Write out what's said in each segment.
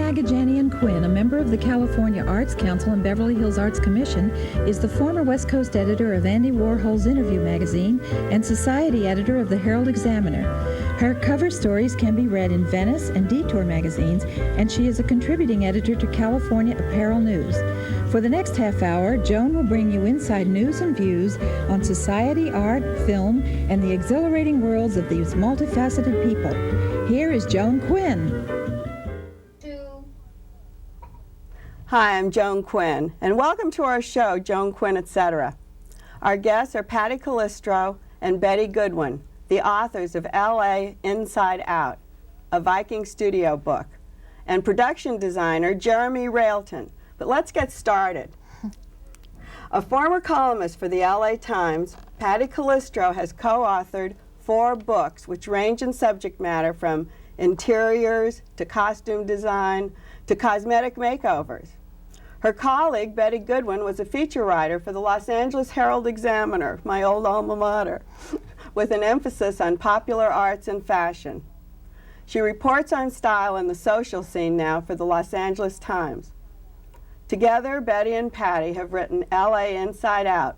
Agajanian Quinn, a member of the California Arts Council and Beverly Hills Arts Commission, is the former West Coast editor of Andy Warhol's Interview magazine and society editor of the Herald Examiner. Her cover stories can be read in Venice and Detour magazines, and she is a contributing editor to California Apparel News. For the next half hour, Joan will bring you inside news and views on society, art, film, and the exhilarating worlds of these multifaceted people. Here is Joan Quinn. Hi, I'm Joan Quinn, and welcome to our show, Joan Quinn, Etc. Our guests are Paddy Calistro and Betty Goodwin, the authors of L.A. Inside Out, a Viking studio book, and production designer Jeremy Railton. But let's get started. A former columnist for the LA Times, Paddy Calistro has co-authored 4 books which range in subject matter from interiors to costume design to cosmetic makeovers. Her colleague, Betty Goodwin, was a feature writer for the Los Angeles Herald Examiner, my old alma mater, with an emphasis on popular arts and fashion. She reports on style and the social scene now for the Los Angeles Times. Together, Betty and Paddy have written L.A. Inside Out.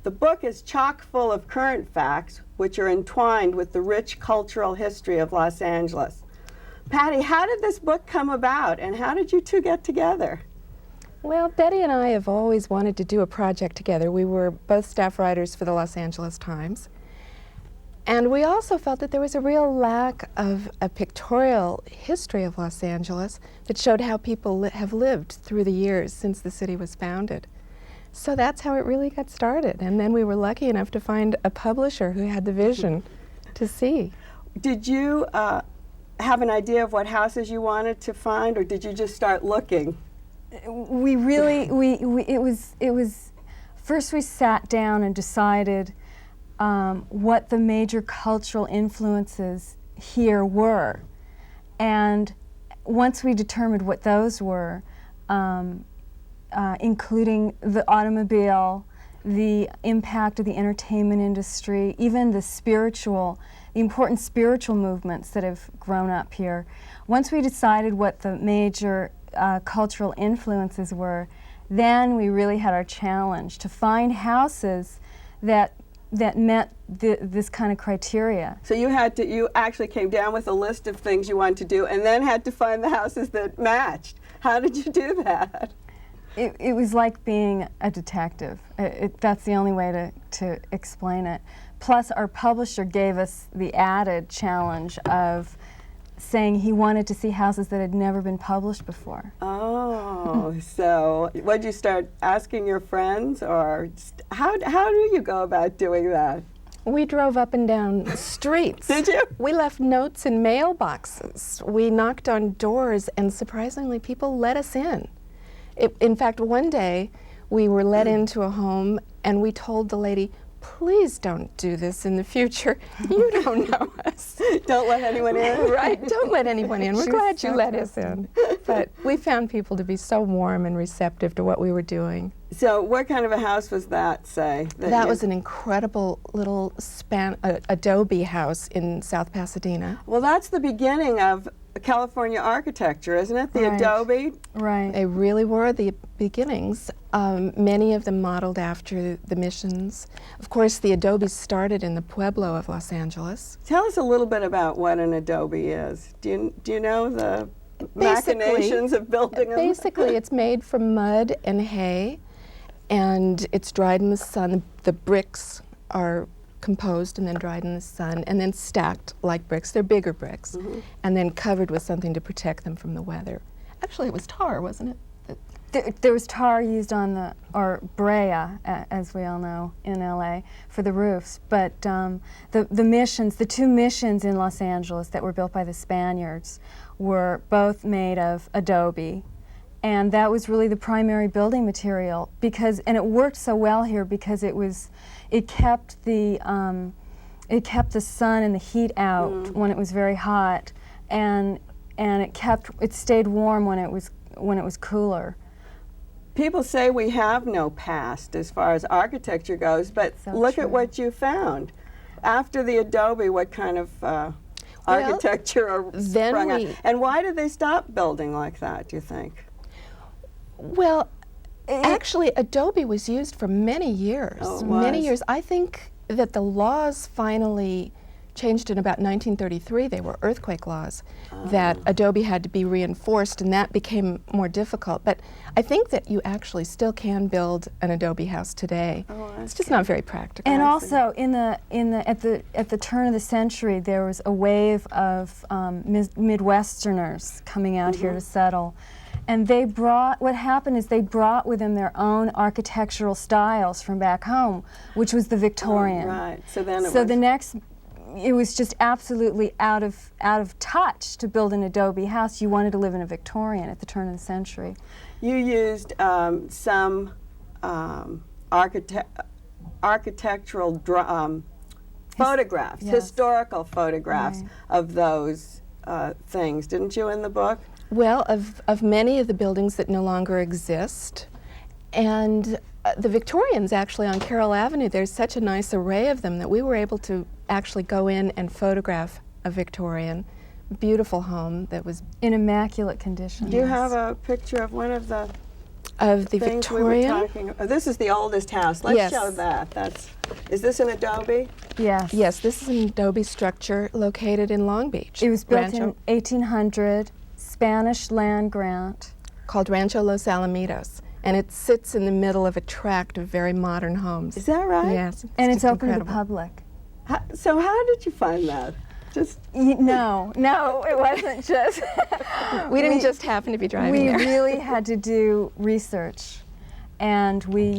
The book is chock full of current facts, which are entwined with the rich cultural history of Los Angeles. Paddy, how did this book come about, and how did you two get together? Well, Betty and I have always wanted to do a project together. We were both staff writers for the Los Angeles Times. And we also felt that there was a real lack of a pictorial history of Los Angeles that showed how people have lived through the years since the city was founded. So that's how it really got started. And then we were lucky enough to find a publisher who had the vision to see. Did you have an idea of what houses you wanted to find, or did you just start looking? We really, it was, first we sat down and decided what the major cultural influences here were. And once we determined what those were, including the automobile, the impact of the entertainment industry, even the important spiritual movements that have grown up here. Once we decided what the major cultural influences were, then we really had our challenge to find houses that met this kind of criteria. So you actually came down with a list of things you wanted to do and then had to find the houses that matched. How did you do that? It was like being a detective. That's the only way to explain it. Plus, our publisher gave us the added challenge of saying he wanted to see houses that had never been published before. Oh, so would you start asking your friends, or how do you go about doing that? We drove up and down streets. Did you? We left notes in mailboxes. We knocked on doors, and surprisingly, people let us in. In fact, one day, we were let into a home, and we told the lady, "Please don't do this in the future. You don't know us." Don't let anyone in. Right, don't let anyone in. We're glad you let us in. But we found people to be so warm and receptive to what we were doing. So what kind of a house was that, say? That was an incredible little adobe house in South Pasadena. Well, that's the beginning of California architecture, isn't it? The adobe? Right. They really were the beginnings. Many of them modeled after the missions. Of course, the adobe started in the Pueblo of Los Angeles. Tell us a little bit about what an adobe is. Do you know the machinations of building them? Basically, it's made from mud and hay, and it's dried in the sun. The bricks are composed and then dried in the sun and then stacked like bricks. They're bigger bricks, and then covered with something to protect them from the weather. Actually, it was tar, wasn't it? There was tar used on or brea, as we all know, in LA, for the roofs. But the 2 missions in Los Angeles that were built by the Spaniards were both made of adobe. And that was really the primary building material, and it worked so well here because it kept the sun and the heat out when it was very hot, and it stayed warm when it was cooler. People say we have no past as far as architecture goes, but look at what you found. After the adobe, what kind of architecture then sprung we- up. And why did they stop building like that, do you think? Well, actually, adobe was used for many years. Oh, it Many was. years. I think that the laws finally changed in about 1933. They were earthquake laws that adobe had to be reinforced, and that became more difficult. But I think that you actually still can build an adobe house today. Oh, It's just not very practical. And also, at the turn of the century, there was a wave of Midwesterners coming out here to settle. And they brought, what happened is they brought with them their own architectural styles from back home, which was the Victorian. Oh, right. So then it So was the next, it was just absolutely out of touch to build an adobe house. You wanted to live in a Victorian at the turn of the century. You used some architectural photographs, yes. historical photographs Right. of those things, didn't you, in the book? Well, of many of the buildings that no longer exist. And the Victorians, actually, on Carroll Avenue, there's such a nice array of them that we were able to actually go in and photograph a Victorian, beautiful home that was In immaculate condition. Do you have a picture of one of the of the things we were Victorian. talking about? This is the oldest house. Let's Yes. show that. Is this an adobe? Yes. Yes, this is an adobe structure located in Long Beach. It was built Rancho, in 1800, Spanish land grant. called Rancho Los Alamitos, and it sits in the middle of a tract of very modern homes. Is that right? Yes, And it's just open to the incredible. public. So how did you find that? Just No, it wasn't just. We didn't just happen to be driving We there. really had to do research. And we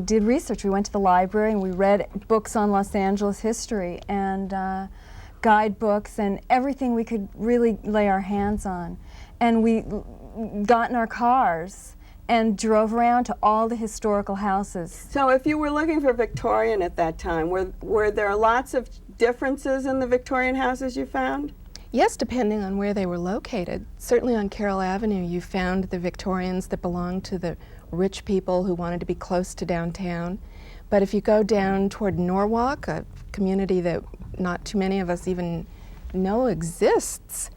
did research. We went to the library and we read books on Los Angeles history and guidebooks and everything we could really lay our hands on. And we got in our cars and drove around to all the historical houses. so if you were looking for Victorian at that time, were there lots of differences in the Victorian houses you found? Yes, depending on where they were located. Certainly on Carroll Avenue, you found the Victorians that belonged to the rich people who wanted to be close to downtown. But if you go down toward Norwalk, a community that not too many of us even know exists,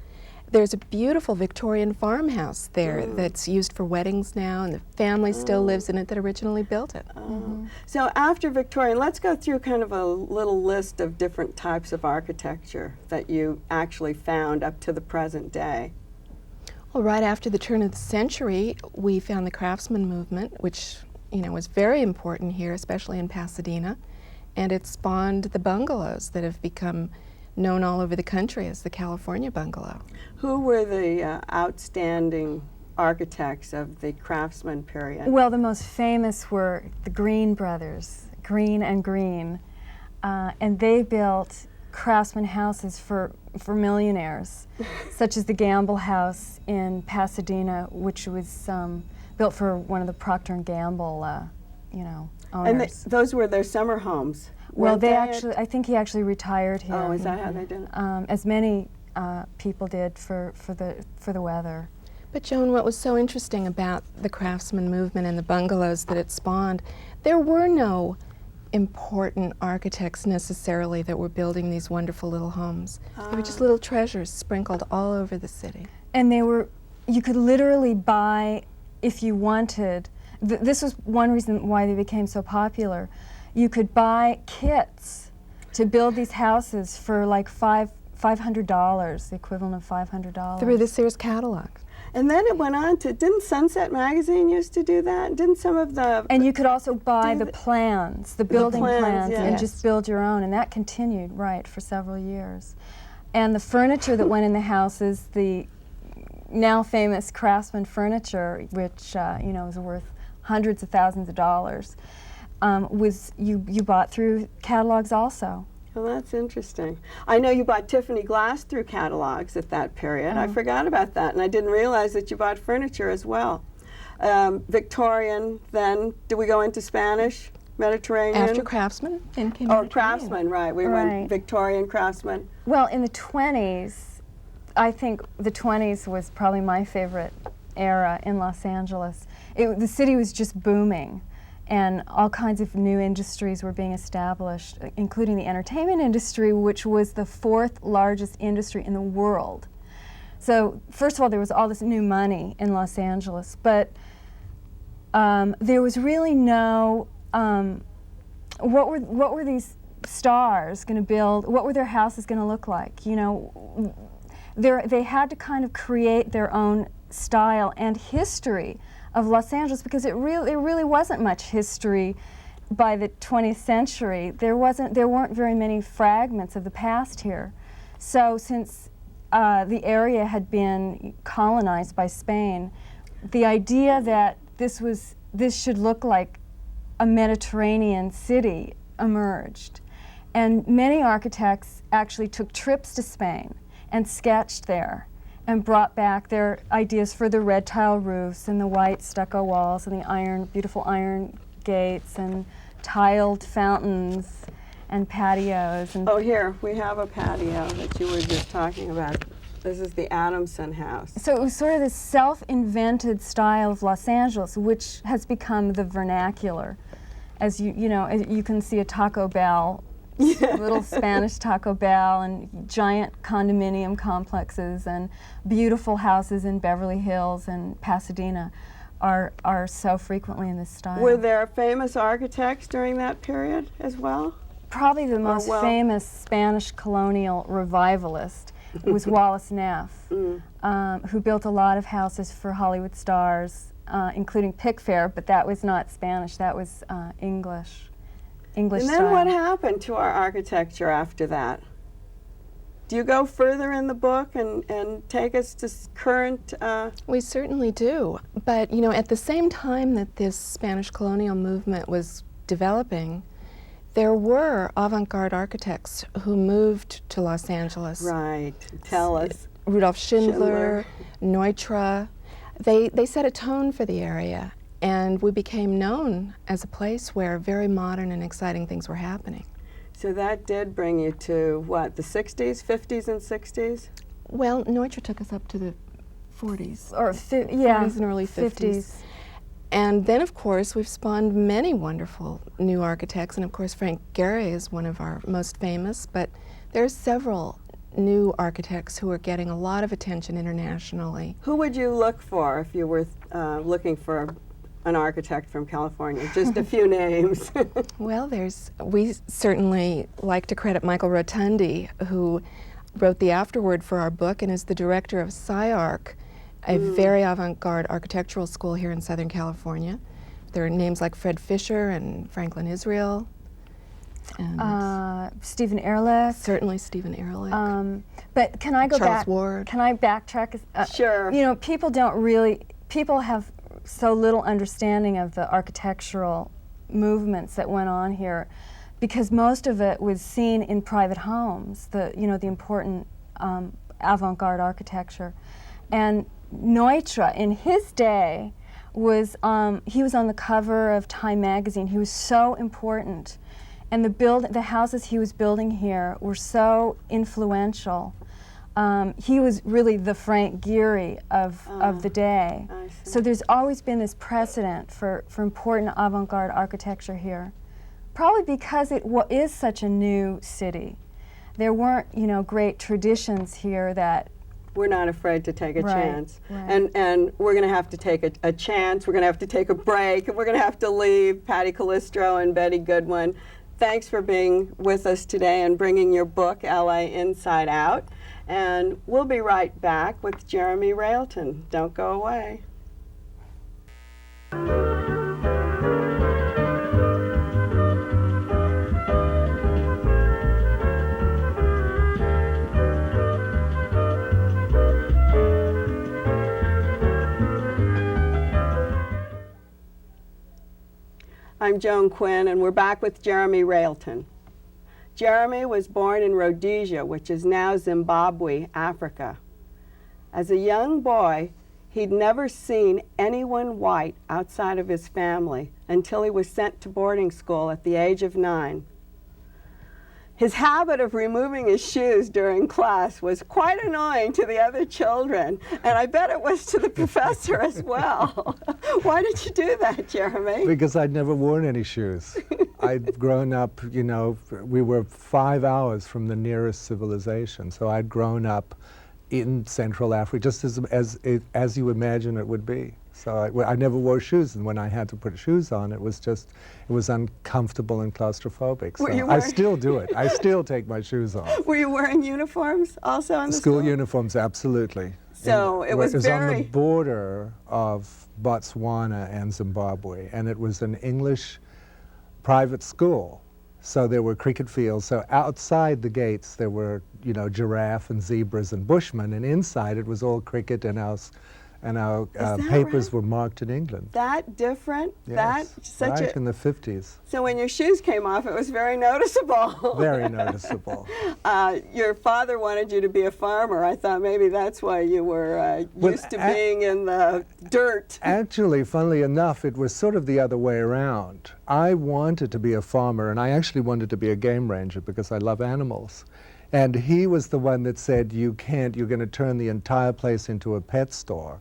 there's a beautiful Victorian farmhouse there that's used for weddings now, and the family still lives in it that originally built it. So after Victorian, let's go through kind of a little list of different types of architecture that you actually found up to the present day. Well, right after the turn of the century, we found the craftsman movement, which was very important here, especially in Pasadena, and it spawned the bungalows that have become known all over the country as the California bungalow. Who were the outstanding architects of the craftsman period? Well, the most famous were the Green brothers, Green and Green, and they built craftsman houses for millionaires, such as the Gamble House in Pasadena, which was built for one of the Procter & Gamble, owners. And those were their summer homes. Well, weren't they at- actually, I think he actually retired here. Oh, is that how they did it? As many people did for the weather. But Joan, what was so interesting about the craftsman movement and the bungalows that it spawned, there were no important architects necessarily that were building these wonderful little homes. They were just little treasures sprinkled all over the city. And you could literally buy, if you wanted, this was one reason why they became so popular. You could buy kits to build these houses for like $500, the equivalent of $500. Through the Sears catalog. And then it went on to, didn't Sunset Magazine used to do that? Didn't some of the... And you could also buy Do the plans, the building plans, plans, and yes. just build your own. And that continued, right, for several years. And the furniture that went in the houses, the now famous Craftsman furniture, which is worth hundreds of thousands of dollars, was you bought through catalogs also. Well, that's interesting. I know you bought Tiffany glass through catalogs at that period. I forgot about that, and I didn't realize that you bought furniture as well. Victorian, then, did we go into Spanish, Mediterranean? After craftsman, then came Oh, Mediterranean. craftsman, right. We Right. went Victorian craftsman. Well, in the 20s, I think the 20s was probably my favorite era in Los Angeles. The city was just booming. and all kinds of new industries were being established, including the entertainment industry, which was the 4th largest industry in the world. So first of all, there was all this new money in Los Angeles, but there was really no, what were these stars going to build? What were their houses going to look like? You know, they had to kind of create their own style and history of Los Angeles, because there really wasn't much history by the 20th century. There weren't very many fragments of the past here. So since the area had been colonized by Spain, the idea that this should look like a Mediterranean city emerged. And many architects actually took trips to Spain and sketched there and brought back their ideas for the red tile roofs and the white stucco walls and the beautiful iron gates and tiled fountains and patios. And oh, here, we have a patio that you were just talking about. This is the Adamson house. so it was sort of this self-invented style of Los Angeles, which has become the vernacular. As you can see a Taco Bell, little Spanish Taco Bell, and giant condominium complexes and beautiful houses in Beverly Hills and Pasadena are so frequently in this style. Were there famous architects during that period as well? Probably the most famous Spanish colonial revivalist was Wallace Neff, who built a lot of houses for Hollywood stars, including Pickfair, but that was not Spanish, that was English And then style. what happened to our architecture after that? Do you go further in the book and take us to current? We certainly do. But, you know, at the same time that this Spanish colonial movement was developing, there were avant-garde architects who moved to Los Angeles. Right. Tell us. Rudolf Schindler, Neutra. They set a tone for the area, and we became known as a place where very modern and exciting things were happening. So that did bring you to, what, the 60s, 50s and 60s? Well, Neutra took us up to the 40s. Or 40s and early 50s. And then, of course, we've spawned many wonderful new architects, and of course Frank Gehry is one of our most famous, but there are several new architects who are getting a lot of attention internationally. Who would you look for if you were looking for an architect from California? Just a few names. Well, we certainly like to credit Michael Rotundi, who wrote the afterword for our book and is the director of SciArc, a very avant-garde architectural school here in Southern California. There are names like Fred Fisher and Franklin Israel. And Stephen Ehrlich. certainly Stephen Ehrlich. But can I go Charles back? Ward. Can I backtrack? Sure. You know, people have so little understanding of the architectural movements that went on here, because most of it was seen in private homes, the important avant-garde architecture. And Neutra, in his day, he was on the cover of Time magazine. He was so important. And the houses he was building here were so influential. He was really the Frank Gehry of the day. So there's always been this precedent for important avant-garde architecture here. Probably because it is such a new city. There weren't, great traditions here that We're not afraid to take a chance. Right. And we're going to have to take a chance. We're going to have to take a break. And we're going to have to leave. Paddy Calistro and Betty Goodwin, thanks for being with us today and bringing your book, LA Inside Out. And we'll be right back with Jeremy Railton. Don't go away. I'm Joan Quinn, and we're back with Jeremy Railton. Jeremy was born in Rhodesia, which is now Zimbabwe, Africa. As a young boy, he'd never seen anyone white outside of his family until he was sent to boarding school at the age of 9. His habit of removing his shoes during class was quite annoying to the other children, and I bet it was to the professor as well. Why did you do that, Jeremy? Because I'd never worn any shoes. I'd grown up, you know, we were 5 hours from the nearest civilization, so I'd grown up in Central Africa, just as you imagine it would be. So I never wore shoes, and when I had to put shoes on, it was uncomfortable and claustrophobic. So I still do it. I still take my shoes off. Were you wearing uniforms also in the school? Uniforms, absolutely. So it was on the border of Botswana and Zimbabwe, and it was an English private school. So there were cricket fields. So outside the gates there were, you know, giraffe and zebras and bushmen, and inside it was all cricket, and our papers were marked in England. That different? Yes, right in the 50s. So when your shoes came off, it was very noticeable. Very noticeable. Your father wanted you to be a farmer. I thought maybe that's why you were used to being in the dirt. Actually, funnily enough, it was sort of the other way around. I wanted to be a farmer, and I actually wanted to be a game ranger because I love animals. And he was the one that said, you can't, you're going to turn the entire place into a pet store.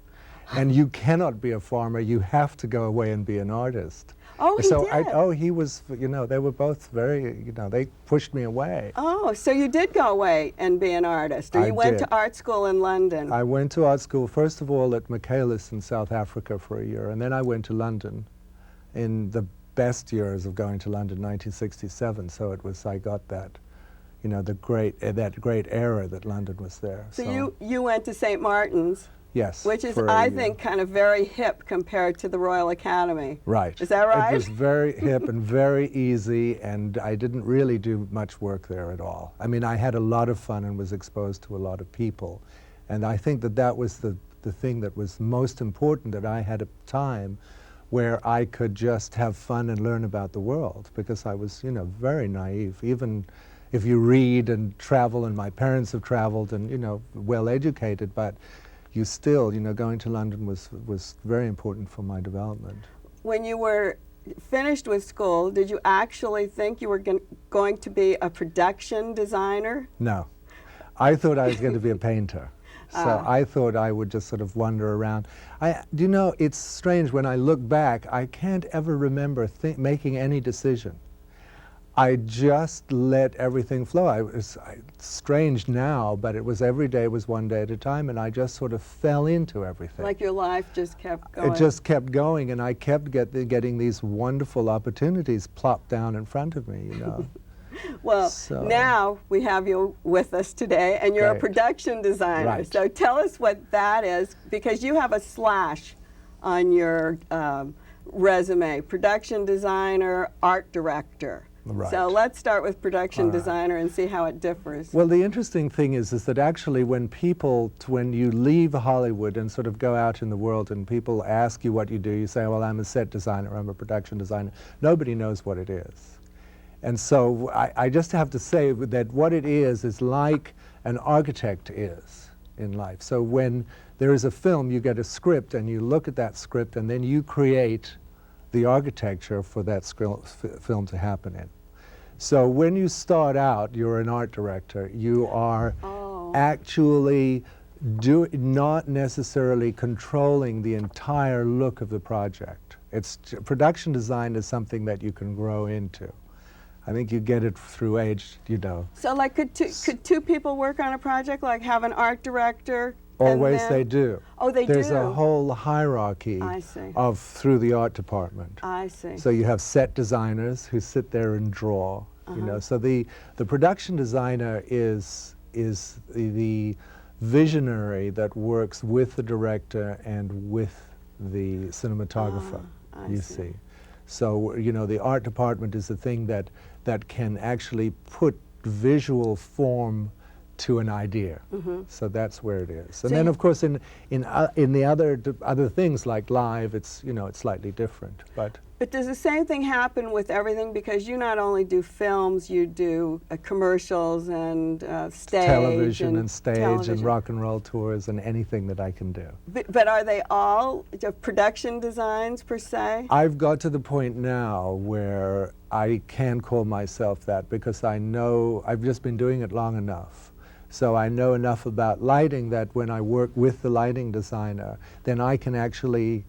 And you cannot be a farmer, you have to go away and be an artist. Oh, he did? He was, you know, they were both very, you know, they pushed me away. Oh, so you did go away and be an artist, or you went to art school in London? I went to art school, first of all, at Michaelis in South Africa for a year, and then I went to London in the best years of going to London, 1967, so it was, I got that, you know, that great era that London was there. So you went to St. Martin's? Yes. Which is, I think, kind of very hip compared to the Royal Academy. Right. Is that right? It was very hip and very easy, and I didn't really do much work there at all. I mean, I had a lot of fun and was exposed to a lot of people, and I think that was the thing that was most important, that I had a time where I could just have fun and learn about the world, because I was, you know, very naive. Even if you read and travel, and my parents have traveled and, you know, well educated, but you still, you know, going to London was very important for my development. When you were finished with school, did you actually think you were going to be a production designer? No. I thought I was going to be a painter. So I thought I would just sort of wander around. You know, it's strange, when I look back, I can't ever remember making any decision. I just let everything flow. It's strange now, but it was every day was one day at a time, and I just sort of fell into everything. Like your life just kept going. It just kept going, and I kept getting these wonderful opportunities plopped down in front of me, you know. Well, now we have you with us today, and you're a production designer. Right. So tell us what that is, because you have a slash on your resume: production designer, art director. Right. So let's start with production designer and see how it differs. Well, the interesting thing is that actually when you leave Hollywood and sort of go out in the world and people ask you what you do, you say, well, I'm a set designer, I'm a production designer. Nobody knows what it is. And so I just have to say that what it is like an architect is in life. So when there is a film, you get a script and you look at that script and then you create the architecture for that film to happen in. So when you start out, you're an art director. You are actually not necessarily controlling the entire look of the project. Production design is something that you can grow into. I think you get it through age, you know. So like could two people work on a project, like have an art director? Always they do. Oh, they There's do? a whole hierarchy through the art department. I see. So you have set designers who sit there and draw, you know. So the production designer is the visionary that works with the director and with the cinematographer, you see. So, you know, the art department is the thing that can actually put visual form to an idea. So that's where it is. And then, of course, in the other things like live, it's, you know, it's slightly different. But does the same thing happen with everything? Because you not only do films, you do commercials and stage, television and stage and rock and roll tours and anything that I can do. But are they all production designs per se? I've got to the point now where I can call myself that because I know I've just been doing it long enough. So I know enough about lighting that when I work with the lighting designer, then I can actually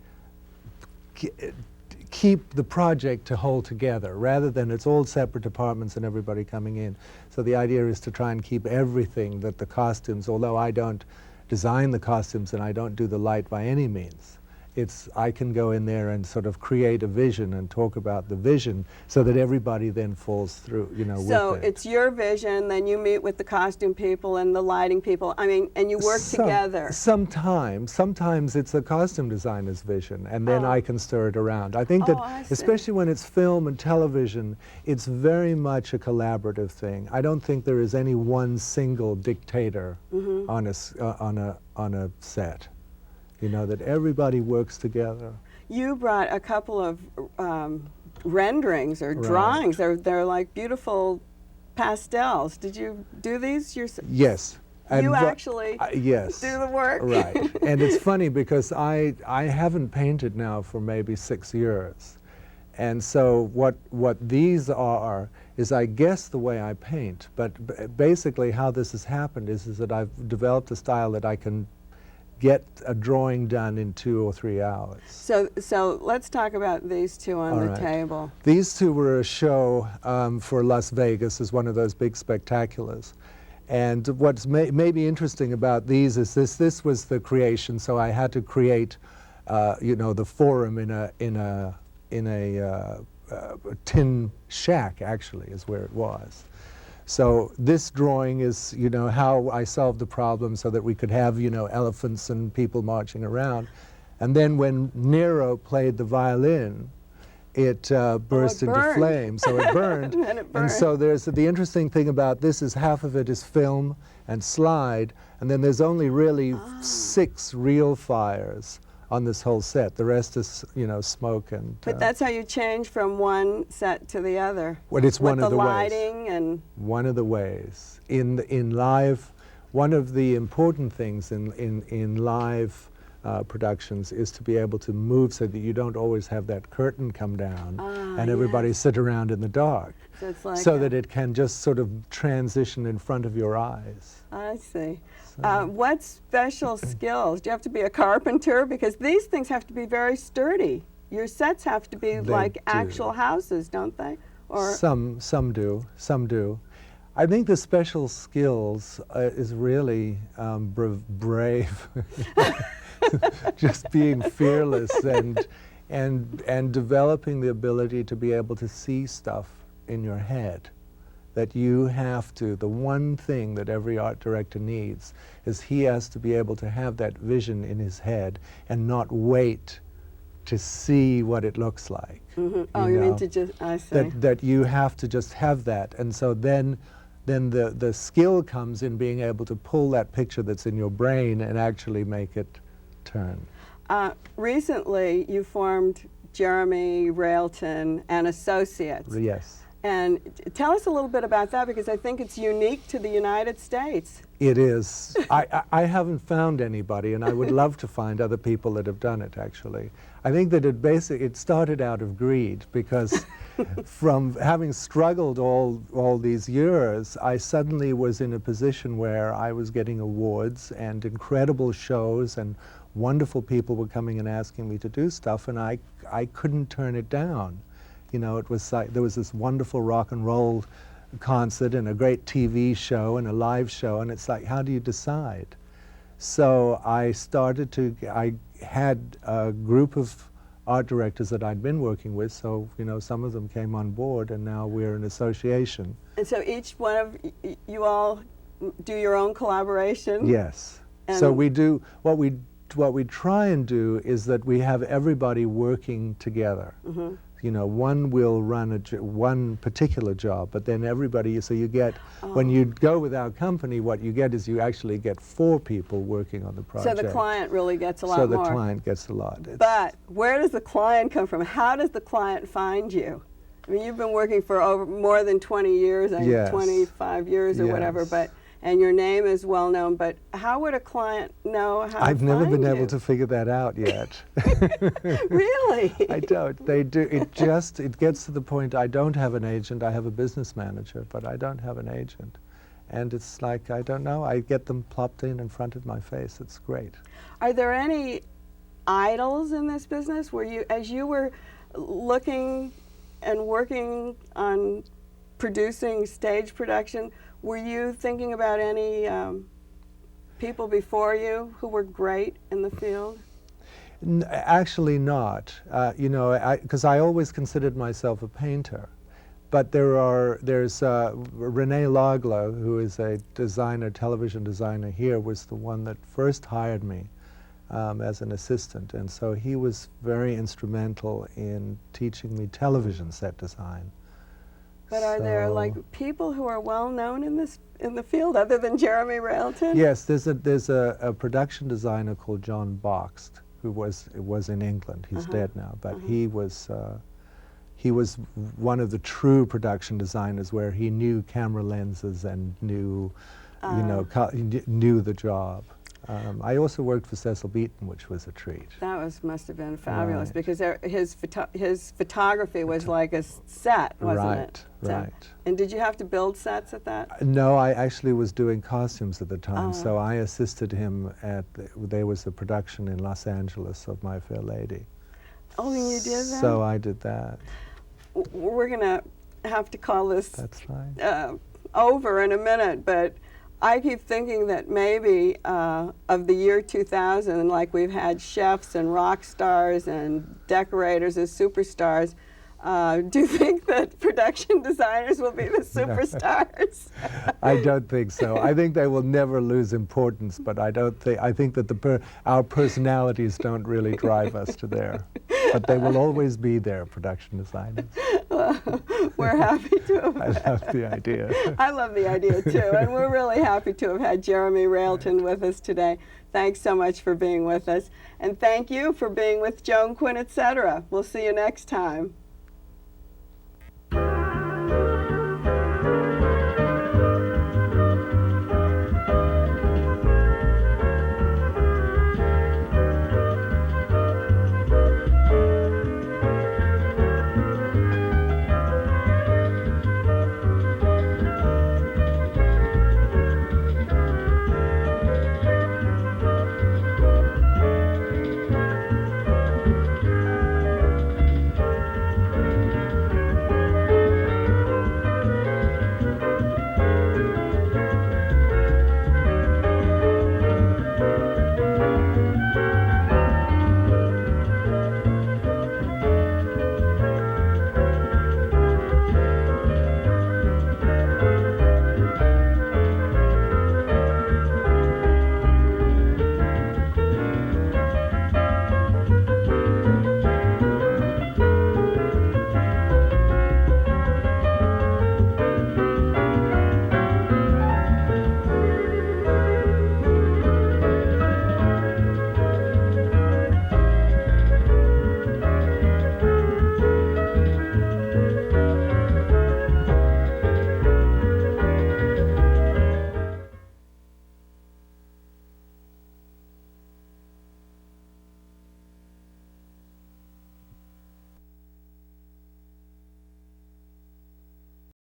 keep the project to hold together rather than it's all separate departments and everybody coming in. So the idea is to try and keep everything, that the costumes, although I don't design the costumes and I don't do the light by any means, I can go in there and sort of create a vision and talk about the vision so that everybody then falls through, you know, So with it. it's your vision, then you meet with the costume people and the lighting people, I mean, and you work together. Sometimes it's a costume designer's vision, and then I can stir it around. I think I that, see. especially when it's film and television, it's very much a collaborative thing. I don't think there is any one single dictator on a set. You know, that everybody works together. You brought a couple of renderings or Right. drawings. They're like beautiful pastels. Did you do these yourself? Yes. You And actually yes. do the work? Right. And it's funny because I haven't painted now for maybe 6 years. And so what these are is, I guess, the way I paint. But basically how this has happened is that I've developed a style that I can get a drawing done in 2 or 3 hours. So let's talk about these two on All the right. table. These two were a show for Las Vegas, as one of those big spectaculars. And what's maybe interesting about these is this was the creation, so I had to create, you know, the forum in a tin shack, actually, is where it was. So this drawing is, you know, how I solved the problem so that we could have, you know, elephants and people marching around. And then when Nero played the violin, it burst into burned. flame, so it burned. And it burned. And so there's the interesting thing about this is half of it is film and slide, and then there's only really 6 real fires on this whole set. The rest is, you know, smoke and. But that's how you change from one set to the other. Well, it's one with of the the ways. lighting and. One of the ways. In live, one of the important things in live productions is to be able to move so that you don't always have that curtain come down and everybody sit around in the dark. So it's like so that it can just sort of transition in front of your eyes. I see. What special skills? Do you have to be a carpenter? Because these things have to be very sturdy. Your sets have to be like do. actual houses, don't they? Or Some do. I think the special skills is really brave, just being fearless and developing the ability to be able to see stuff in your head. That you have to, the one thing that every art director needs is he has to be able to have that vision in his head and not wait to see what it looks like. oh, you mean to just? I see. That you have to just have that, and so then the skill comes in being able to pull that picture that's in your brain and actually make it turn. Recently, you formed Jeremy Railton and Associates. Yes. And tell us a little bit about that, because I think it's unique to the United States. It is. I haven't found anybody, and I would love to find other people that have done it, actually. I think that it started out of greed, because from having struggled all these years, I suddenly was in a position where I was getting awards and incredible shows, and wonderful people were coming and asking me to do stuff, and I couldn't turn it down. You know, it was like there was this wonderful rock and roll concert and a great TV show and a live show, and it's like, how do you decide? So I had a group of art directors that I'd been working with, so, you know, some of them came on board, and now we're an association. And so each one of you all do your own collaboration? Yes. And So we do, what we try and do is that we have everybody working together. You know, one will run one particular job, but then everybody, so you get, when you go with our company, what you get is you actually get 4 people working on the project. So the client really gets a lot So more. the client gets a lot. But where does the client come from? How does the client find you? I mean, you've been working for more than 20 years, I think Yes. 25 years or whatever, Yes. but and your name is well known, but how would a client know how I've to never find been you? able to figure that out yet. Really? I don't. They do. It gets to the point I don't have an agent. I have a business manager, but I don't have an agent. And it's like, I don't know, I get them plopped in front of my face. It's great. Are there any idols in this business where you, as you were looking and working on producing stage production, were you thinking about any people before you who were great in the field? Actually not. You know, because I always considered myself a painter. But there's Renee Loglow, who is a designer, television designer here, was the one that first hired me as an assistant. And so he was very instrumental in teaching me television set design. But are there like people who are well known in the field other than Jeremy Railton? Yes, there's a production designer called John Boxt, who was in England. He's dead now, but he was one of the true production designers, where he knew camera lenses and knew, you know, knew the job. I also worked for Cecil Beaton, which was a treat. That must have been fabulous, Right. because his photography was like a set, wasn't it? Right. And did you have to build sets at that? No, I actually was doing costumes at the time, so I assisted him at, there was a production in Los Angeles of My Fair Lady. Oh, and you did that? So I did that. We're going to have to call this That's fine. over in a minute, but I keep thinking that maybe of the year 2000, like we've had chefs and rock stars and decorators as superstars, do you think that production designers will be the superstars? I don't think so. I think they will never lose importance, but I think that our personalities don't really drive us to there. But they will always be there, production designers. Well, we're happy to have. I love the idea. I love the idea too, and we're really happy to have had Jeremy Railton with us today. Thanks so much for being with us, and thank you for being with Joan Quinn, etc. We'll see you next time.